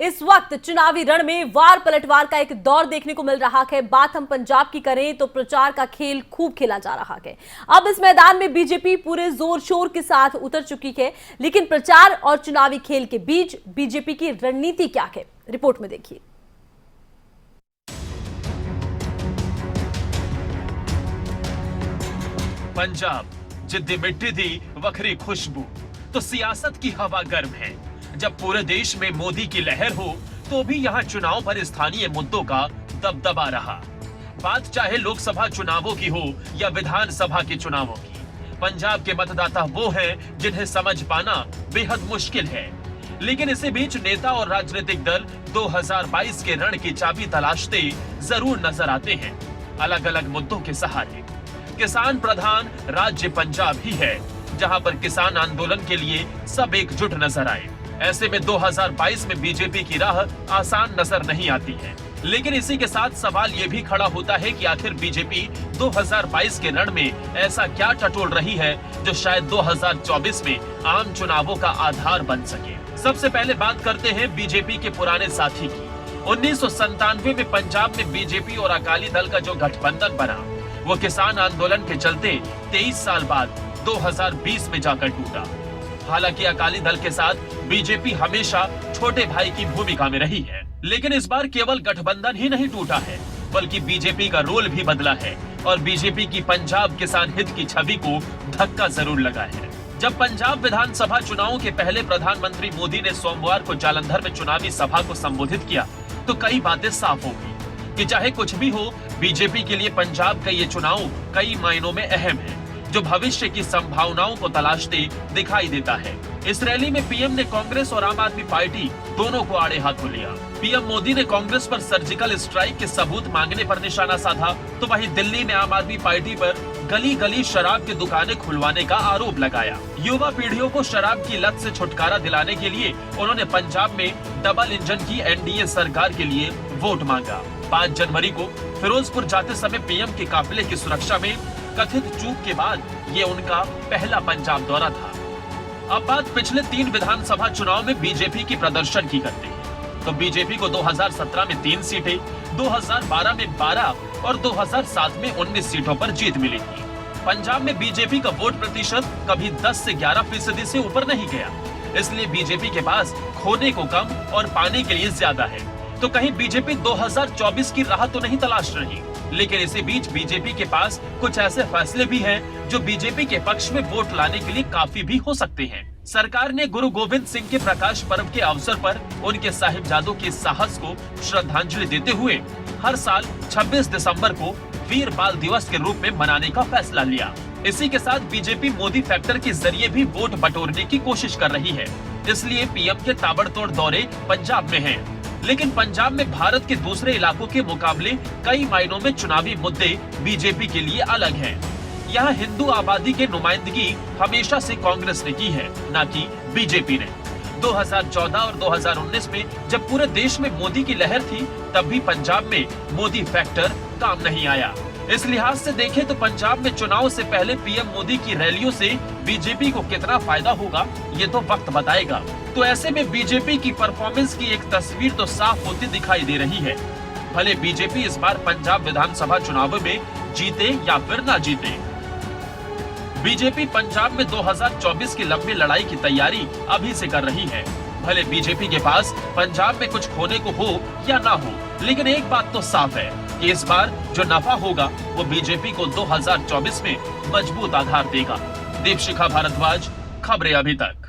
इस वक्त चुनावी रण में वार पलटवार का एक दौर देखने को मिल रहा है। बात हम पंजाब की करें तो प्रचार का खेल खूब खेला जा रहा है। अब इस मैदान में बीजेपी पूरे जोर शोर के साथ उतर चुकी है, लेकिन प्रचार और चुनावी खेल के बीच बीजेपी की रणनीति क्या है, रिपोर्ट में देखिए। पंजाब जिद्दी मिट्टी दी वखरी खुशबू, तो सियासत की हवा गर्म है। जब पूरे देश में मोदी की लहर हो तो भी यहाँ चुनाव पर स्थानीय मुद्दों का दबदबा रहा। बात चाहे लोकसभा चुनावों की हो या विधानसभा के चुनावों की, पंजाब के मतदाता वो हैं जिन्हें समझ पाना बेहद मुश्किल है। लेकिन इसी बीच नेता और राजनीतिक दल 2022 के रण की चाबी तलाशते जरूर नजर आते हैं, अलग अलग मुद्दों के सहारे। किसान प्रधान राज्य पंजाब ही है, जहां पर किसान आंदोलन के लिए सब एकजुट नजर आए। ऐसे में 2022 में बीजेपी की राह आसान नजर नहीं आती है। लेकिन इसी के साथ सवाल ये भी खड़ा होता है कि आखिर बीजेपी 2022 के रण में ऐसा क्या टटोल रही है जो शायद 2024 में आम चुनावों का आधार बन सके। सबसे पहले बात करते हैं बीजेपी के पुराने साथी की। 1997 में पंजाब में बीजेपी और अकाली दल का जो गठबंधन बना, वो किसान आंदोलन के चलते 23 साल बाद 2020 में जाकर टूटा। हालांकि अकाली दल के साथ बीजेपी हमेशा छोटे भाई की भूमिका में रही है, लेकिन इस बार केवल गठबंधन ही नहीं टूटा है, बल्कि बीजेपी का रोल भी बदला है और बीजेपी की पंजाब किसान हित की छवि को धक्का जरूर लगा है। जब पंजाब विधानसभा चुनावों के पहले प्रधानमंत्री मोदी ने सोमवार को जालंधर में चुनावी सभा को संबोधित किया, तो कई बातें साफ हो गई कि चाहे कुछ भी हो, बीजेपी के लिए पंजाब का ये चुनाव कई मायनों में अहम है, जो भविष्य की संभावनाओं को तलाशते दिखाई देता है। इस रैली में पीएम ने कांग्रेस और आम आदमी पार्टी दोनों को आड़े हाथों लिया। पीएम मोदी ने कांग्रेस पर सर्जिकल स्ट्राइक के सबूत मांगने पर निशाना साधा, तो वहीं दिल्ली में आम आदमी पार्टी पर गली गली शराब की दुकानें खुलवाने का आरोप लगाया। युवा पीढ़ियों को शराब की लत से छुटकारा दिलाने के लिए उन्होंने पंजाब में डबल इंजन की एनडीए सरकार के लिए वोट मांगा। 5 जनवरी को फिरोजपुर जाते समय पीएम के काफिले की सुरक्षा में कथित चूक के बाद ये उनका पहला पंजाब दौरा था। अब बात पिछले 3 विधानसभा चुनाव में बीजेपी की प्रदर्शन की करते हैं, तो बीजेपी को 2017 में 3 सीटें, 2012 में 12 और 2007 में 19 सीटों पर जीत मिली थी। पंजाब में बीजेपी का वोट प्रतिशत कभी 10 से 11% से ऊपर नहीं गया, इसलिए बीजेपी के पास खोने को कम और पाने के लिए ज्यादा है। तो कहीं बीजेपी 2024 की राह तो नहीं तलाश रही, लेकिन इसी बीच बीजेपी के पास कुछ ऐसे फैसले भी हैं जो बीजेपी के पक्ष में वोट लाने के लिए काफी भी हो सकते हैं। सरकार ने गुरु गोविंद सिंह के प्रकाश पर्व के अवसर पर उनके साहिबजादों के साहस को श्रद्धांजलि देते हुए हर साल 26 दिसंबर को वीर बाल दिवस के रूप में मनाने का फैसला लिया। इसी के साथ बीजेपी मोदी फैक्टर के जरिए भी वोट बटोरने की कोशिश कर रही है, इसलिए पीएम के ताबड़तोड़ दौरे पंजाब में हैं। लेकिन पंजाब में भारत के दूसरे इलाकों के मुकाबले कई मायनों में चुनावी मुद्दे बीजेपी के लिए अलग हैं। यहाँ हिंदू आबादी की नुमाइंदगी हमेशा से कांग्रेस ने की है, न कि बीजेपी ने। 2014 और 2019 में जब पूरे देश में मोदी की लहर थी, तब भी पंजाब में मोदी फैक्टर काम नहीं आया। इस लिहाज से देखें तो पंजाब में चुनाव से पहले पीएम मोदी की रैलियों से बीजेपी को कितना फायदा होगा, ये तो वक्त बताएगा। तो ऐसे में बीजेपी की परफॉर्मेंस की एक तस्वीर तो साफ होती दिखाई दे रही है। भले बीजेपी इस बार पंजाब विधानसभा चुनावों में जीते या फिर ना जीते, बीजेपी पंजाब में 2024 की लंबी लड़ाई की तैयारी अभी से कर रही है। भले बीजेपी के पास पंजाब में कुछ खोने को हो या ना हो, लेकिन एक बात तो साफ है कि इस बार जो नफा होगा वो बीजेपी को 2024 में मजबूत आधार देगा। दीपशिखा भारद्वाज, खबरें अभी तक।